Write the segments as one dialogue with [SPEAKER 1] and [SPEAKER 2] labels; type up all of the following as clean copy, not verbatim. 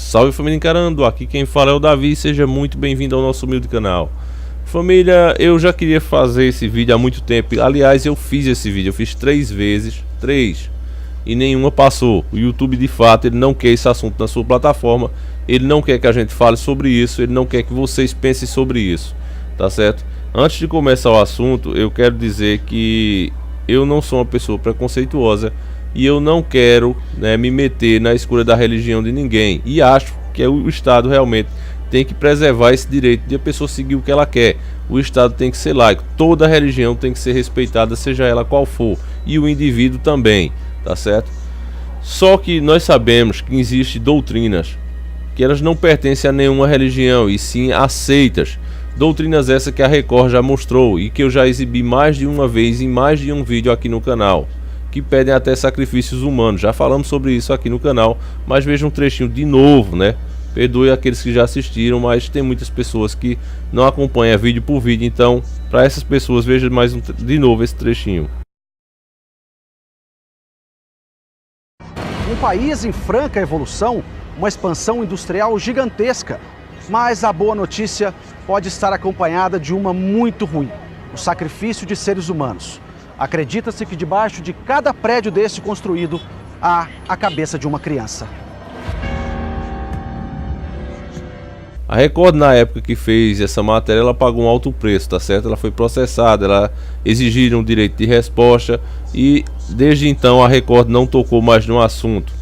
[SPEAKER 1] Salve família Encarando, aqui quem fala é o Davi, seja muito bem-vindo ao nosso humilde canal. Família, eu já queria fazer esse vídeo há muito tempo, aliás eu fiz esse vídeo, eu fiz 3 vezes, e nenhuma passou. O YouTube de fato ele não quer esse assunto na sua plataforma, ele não quer que a gente fale sobre isso, ele não quer que vocês pensem sobre isso, tá certo? Antes de começar o assunto, eu quero dizer que eu não sou uma pessoa preconceituosa e eu não quero, me meter na escolha da religião de ninguém, e acho que o Estado realmente tem que preservar esse direito de a pessoa seguir o que ela quer. O Estado tem que ser laico, toda religião tem que ser respeitada, seja ela qual for, e o indivíduo também, tá certo? Só que nós sabemos que existem doutrinas que elas não pertencem a nenhuma religião e sim a seitas. Doutrinas essas que a Record já mostrou e que eu já exibi mais de uma vez em mais de um vídeo aqui no canal, que pedem até sacrifícios humanos. Já falamos sobre isso aqui no canal, mas vejam um trechinho de novo, Perdoe aqueles que já assistiram, mas tem muitas pessoas que não acompanham vídeo por vídeo, então para essas pessoas veja de novo esse trechinho.
[SPEAKER 2] Um país em franca evolução, uma expansão industrial gigantesca, mas a boa notícia pode estar acompanhada de uma muito ruim: o sacrifício de seres humanos. Acredita-se que debaixo de cada prédio desse construído há a cabeça de uma criança.
[SPEAKER 1] A Record, na época que fez essa matéria, ela pagou um alto preço, tá certo? Ela foi processada, ela exigiram um direito de resposta e desde então a Record não tocou mais no assunto.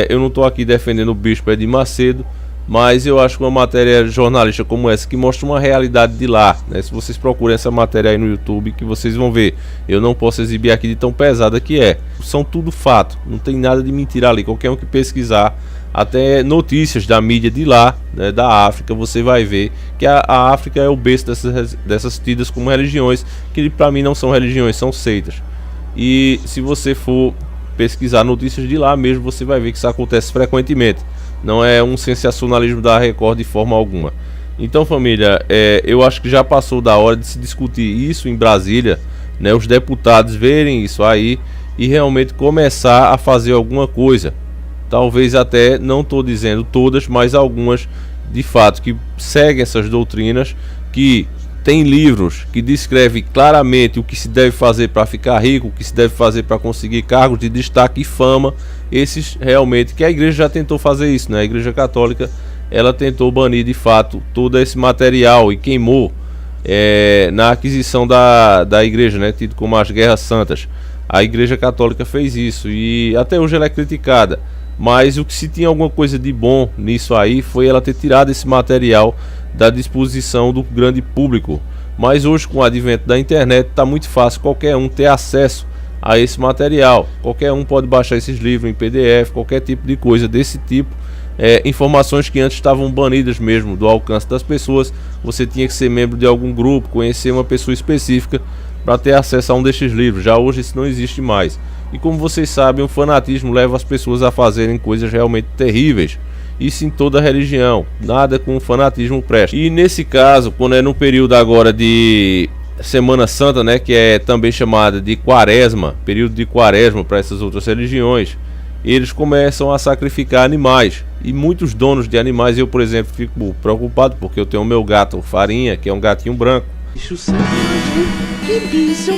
[SPEAKER 1] Eu não estou aqui defendendo o Bispo Edir Macedo, mas eu acho que uma matéria jornalística como essa que mostra uma realidade de lá, Se vocês procurem essa matéria aí no YouTube, que vocês vão ver. Eu não posso exibir aqui de tão pesada que é. São tudo fato, não tem nada de mentira ali. Qualquer um que pesquisar, até notícias da mídia de lá, da África, você vai ver que a África é o berço dessas tidas como religiões, que para mim não são religiões, são seitas. E se você for pesquisar notícias de lá mesmo, você vai ver que isso acontece frequentemente. Não é um sensacionalismo da Record de forma alguma. Então família, eu acho que já passou da hora de se discutir isso em Brasília, os deputados verem isso aí e realmente começar a fazer alguma coisa. Talvez até, não estou dizendo todas, mas algumas de fato que seguem essas doutrinas, que tem livros que descrevem claramente o que se deve fazer para ficar rico, o que se deve fazer para conseguir cargos de destaque e fama. Esses realmente, que a igreja já tentou fazer isso, A Igreja Católica, ela tentou banir de fato todo esse material e queimou na aquisição da igreja, tido como as Guerras Santas. A Igreja Católica fez isso e até hoje ela é criticada. Mas o que se tinha alguma coisa de bom nisso aí foi ela ter tirado esse material da disposição do grande público. Mas hoje, com o advento da internet, está muito fácil qualquer um ter acesso a esse material. Qualquer um pode baixar esses livros em PDF, qualquer tipo de coisa desse tipo. Informações que antes estavam banidas mesmo do alcance das pessoas. Você tinha que ser membro de algum grupo, conhecer uma pessoa específica para ter acesso a um desses livros. Já hoje isso não existe mais. E como vocês sabem, o fanatismo leva as pessoas a fazerem coisas realmente terríveis. Isso em toda religião, nada com fanatismo presta. E nesse caso, quando é no período agora de Semana Santa, que é também chamada de Quaresma, período de Quaresma para essas outras religiões, eles começam a sacrificar animais. E muitos donos de animais, eu por exemplo, fico preocupado porque eu tenho o meu gato Farinha, que é um gatinho branco.
[SPEAKER 3] Bicho selvagem, que bicho!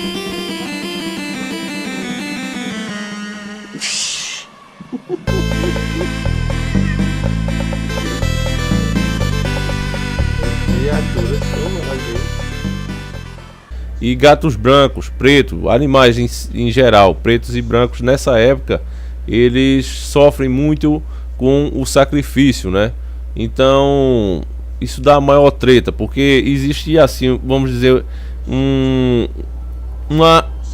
[SPEAKER 1] E gatos brancos, pretos, animais em geral, pretos e brancos, nessa época eles sofrem muito com o sacrifício, Então isso dá maior treta, porque existia assim, vamos dizer,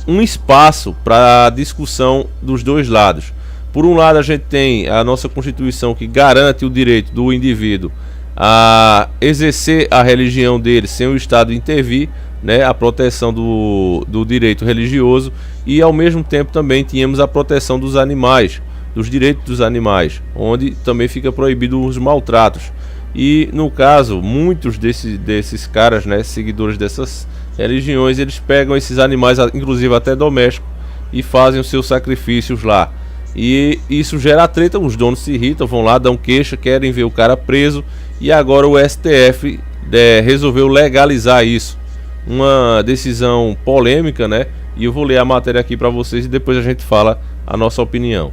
[SPEAKER 1] um espaço para discussão dos dois lados. Por um lado, a gente tem a nossa Constituição, que garante o direito do indivíduo a exercer a religião dele sem o Estado intervir, a proteção do direito religioso, e ao mesmo tempo também tínhamos a proteção dos animais, dos direitos dos animais, onde também fica proibido os maltratos. E no caso, muitos desses caras, seguidores dessas religiões, eles pegam esses animais, inclusive até domésticos, e fazem os seus sacrifícios lá. E isso gera treta, os donos se irritam, vão lá, dão queixa, querem ver o cara preso. E agora o STF resolveu legalizar isso. Uma decisão polêmica, né? E eu vou ler a matéria aqui para vocês e depois a gente fala a nossa opinião.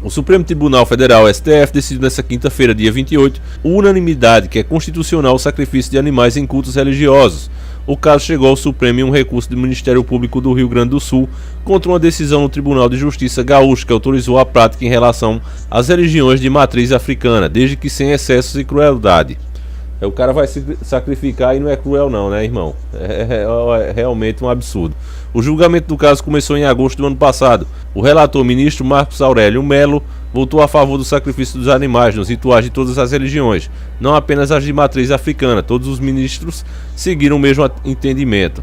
[SPEAKER 1] O Supremo Tribunal Federal, STF, decidiu nesta quinta-feira, dia 28, unanimidade que é constitucional o sacrifício de animais em cultos religiosos. O caso chegou ao Supremo em um recurso do Ministério Público do Rio Grande do Sul contra uma decisão no Tribunal de Justiça gaúcho que autorizou a prática em relação às religiões de matriz africana, desde que sem excessos e crueldade. O cara vai se sacrificar e não é cruel não, né, irmão? É realmente um absurdo. O julgamento do caso começou em agosto do ano passado. O relator ministro Marcos Aurélio Melo votou a favor do sacrifício dos animais nos rituais de todas as religiões, não apenas as de matriz africana. Todos os ministros seguiram o mesmo entendimento.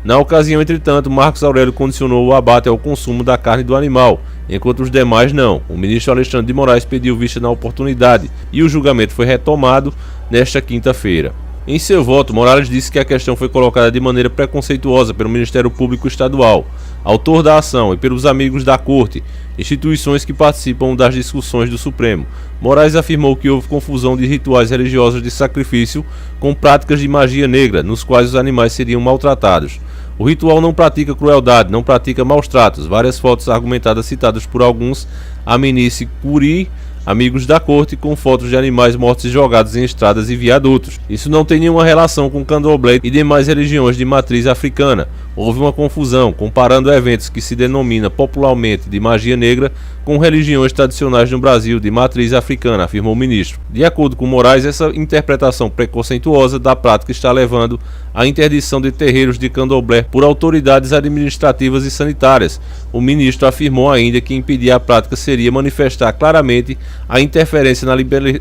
[SPEAKER 1] Na ocasião, entretanto, Marcos Aurélio condicionou o abate ao consumo da carne do animal, enquanto os demais não. O ministro Alexandre de Moraes pediu vista na oportunidade e o julgamento foi retomado nesta quinta-feira. Em seu voto, Morales disse que a questão foi colocada de maneira preconceituosa pelo Ministério Público Estadual, autor da ação, e pelos amigos da Corte, instituições que participam das discussões do Supremo. Moraes afirmou que houve confusão de rituais religiosos de sacrifício com práticas de magia negra, nos quais os animais seriam maltratados. O ritual não pratica crueldade, não pratica maus tratos. Várias fotos argumentadas citadas por alguns, Amenice Curi, amigos da corte, com fotos de animais mortos e jogados em estradas e viadutos. Isso não tem nenhuma relação com candomblé e demais religiões de matriz africana. Houve uma confusão, comparando eventos que se denomina popularmente de magia negra com religiões tradicionais no Brasil de matriz africana, afirmou o ministro. De acordo com Moraes, essa interpretação preconceituosa da prática está levando à interdição de terreiros de candomblé por autoridades administrativas e sanitárias. O ministro afirmou ainda que impedir a prática seria manifestar claramente a interferência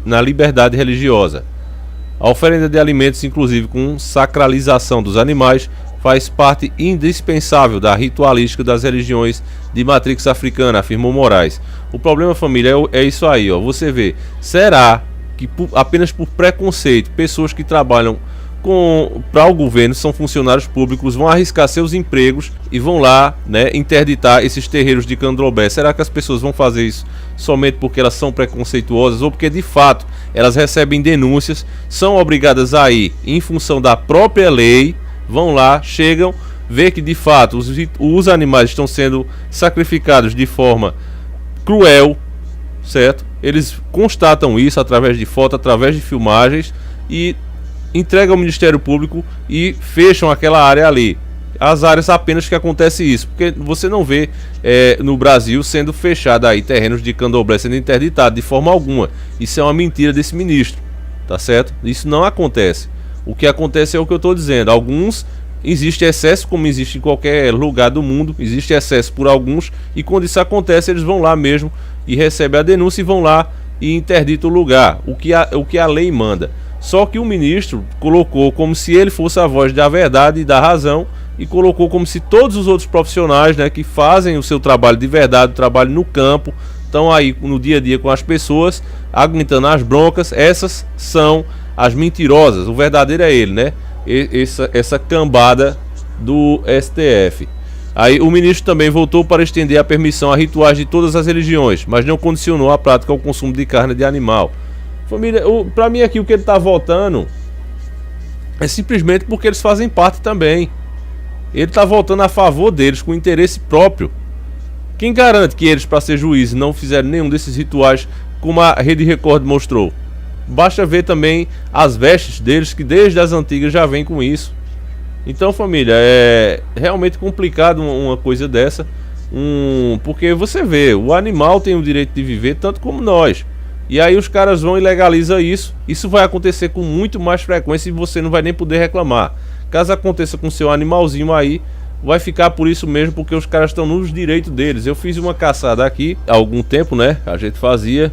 [SPEAKER 1] na liberdade religiosa. A oferenda de alimentos, inclusive com sacralização dos animais, faz parte indispensável da ritualística das religiões de matriz africana, afirmou Moraes. O problema, família, é isso aí, ó. Você vê, será que apenas por preconceito, pessoas que trabalham para o governo, são funcionários públicos, vão arriscar seus empregos e vão lá, né, interditar esses terreiros de candomblé? Será que as pessoas vão fazer isso somente porque elas são preconceituosas ou porque de fato elas recebem denúncias, são obrigadas a ir em função da própria lei, vão lá, chegam, vê que de fato os animais estão sendo sacrificados de forma cruel, certo? Eles constatam isso através de foto, através de filmagens e entregam ao Ministério Público e fecham aquela área ali. As áreas apenas que acontece isso, porque você não vê no Brasil sendo fechado aí terrenos de candomblé sendo interditado de forma alguma. Isso é uma mentira desse ministro, tá certo? Isso não acontece. O que acontece é o que eu estou dizendo. Alguns, existe excesso, como existe em qualquer lugar do mundo, existe excesso por alguns, e quando isso acontece eles vão lá mesmo e recebem a denúncia e vão lá e interditam o lugar, o que a lei manda. Só que o ministro colocou como se ele fosse a voz da verdade e da razão, e colocou como se todos os outros profissionais, né, que fazem o seu trabalho de verdade, o trabalho no campo, estão aí no dia a dia com as pessoas, aguentando as broncas. Essas são as mentirosas. O verdadeiro é ele, né? Essa cambada do STF. Aí o ministro também voltou para estender a permissão a rituais de todas as religiões, mas não condicionou a prática ao consumo de carne de animal. Família, para mim aqui o que ele está votando é simplesmente porque eles fazem parte também. Ele está votando a favor deles com interesse próprio. Quem garante que eles, para ser juízes, não fizeram nenhum desses rituais como a Rede Record mostrou? Basta ver também as vestes deles, que desde as antigas já vem com isso. Então, família, é realmente complicado uma coisa dessa, porque você vê, o animal tem o direito de viver tanto como nós. E aí os caras vão e legalizam isso. Isso vai acontecer com muito mais frequência e você não vai nem poder reclamar. Caso aconteça com seu animalzinho aí, vai ficar por isso mesmo, porque os caras estão nos direitos deles. Eu fiz uma caçada aqui há algum tempo, né? A gente fazia.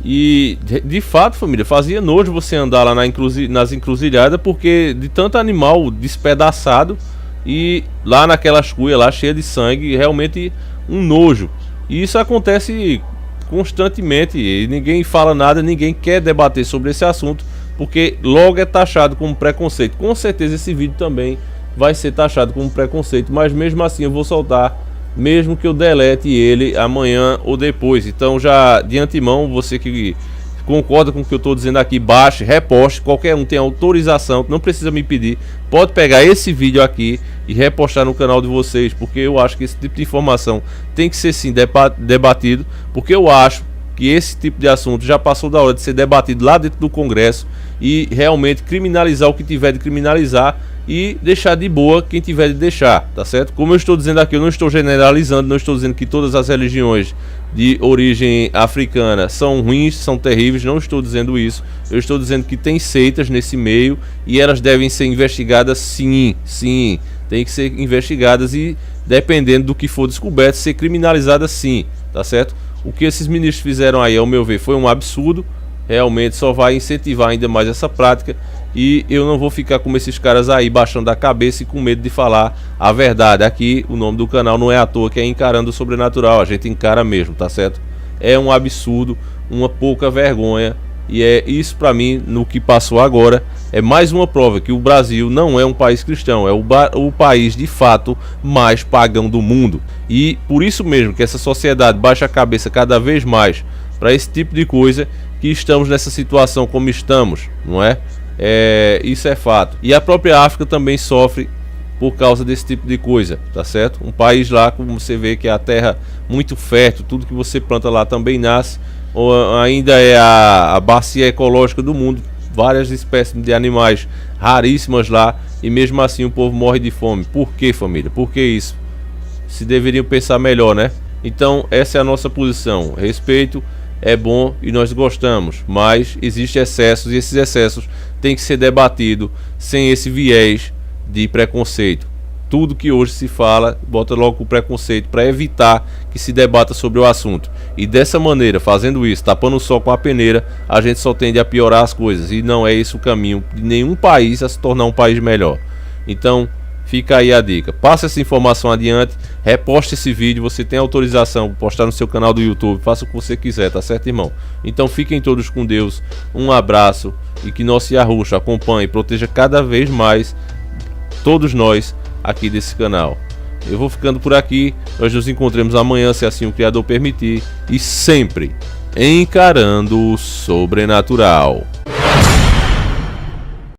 [SPEAKER 1] E de fato, família, fazia nojo você andar lá nas encruzilhadas, porque de tanto animal despedaçado e lá naquelas cuias lá cheia de sangue, realmente um nojo. E isso acontece constantemente e ninguém fala nada, ninguém quer debater sobre esse assunto, porque logo é taxado como preconceito. Com certeza esse vídeo também vai ser taxado como preconceito, mas mesmo assim eu vou soltar mesmo que eu delete ele amanhã ou depois. Então já de antemão, você que concorda com o que eu estou dizendo aqui, baixe, reposte, qualquer um tem autorização, não precisa me pedir, pode pegar esse vídeo aqui e repostar no canal de vocês, porque eu acho que esse tipo de informação tem que ser sim debatido, porque eu acho que esse tipo de assunto já passou da hora de ser debatido lá dentro do Congresso e realmente criminalizar o que tiver de criminalizar e deixar de boa quem tiver de deixar, tá certo? Como eu estou dizendo aqui, eu não estou generalizando, não estou dizendo que todas as religiões de origem africana são ruins, são terríveis, não estou dizendo isso. Eu estou dizendo que tem seitas nesse meio e elas devem ser investigadas sim, tem que ser investigadas e, dependendo do que for descoberto, ser criminalizadas sim, tá certo? O que esses ministros fizeram aí, ao meu ver, foi um absurdo, realmente só vai incentivar ainda mais essa prática. E eu não vou ficar como esses caras aí, baixando a cabeça e com medo de falar a verdade. Aqui o nome do canal não é à toa, que é Encarando o Sobrenatural. A gente encara mesmo, tá certo? É um absurdo, uma pouca vergonha. E é isso pra mim, no que passou agora, é mais uma prova que o Brasil não é um país cristão. É o país de fato mais pagão do mundo. E por isso mesmo que essa sociedade baixa a cabeça cada vez mais para esse tipo de coisa, que estamos nessa situação como estamos, não é? Isso é fato. E a própria África também sofre por causa desse tipo de coisa, tá certo? Um país lá, como você vê, que é a terra muito fértil, tudo que você planta lá também nasce, ou ainda é a bacia ecológica do mundo, várias espécies de animais raríssimas lá, e mesmo assim o povo morre de fome. Por que, família? Por que isso? Se deveriam pensar melhor, né? Então essa é a nossa posição. Respeito é bom e nós gostamos, mas existem excessos e esses excessos têm que ser debatidos sem esse viés de preconceito. Tudo que hoje se fala, bota logo o preconceito para evitar que se debata sobre o assunto. E dessa maneira, fazendo isso, tapando o sol com a peneira, a gente só tende a piorar as coisas. E não é esse o caminho de nenhum país a se tornar um país melhor. Então, fica aí a dica. Passa essa informação adiante, reposte esse vídeo, você tem autorização para postar no seu canal do YouTube, faça o que você quiser, tá certo, irmão? Então fiquem todos com Deus, um abraço e que nosso Yahushua acompanhe e proteja cada vez mais todos nós aqui desse canal. Eu vou ficando por aqui, nós nos encontramos amanhã, se assim o Criador permitir, e sempre encarando o sobrenatural.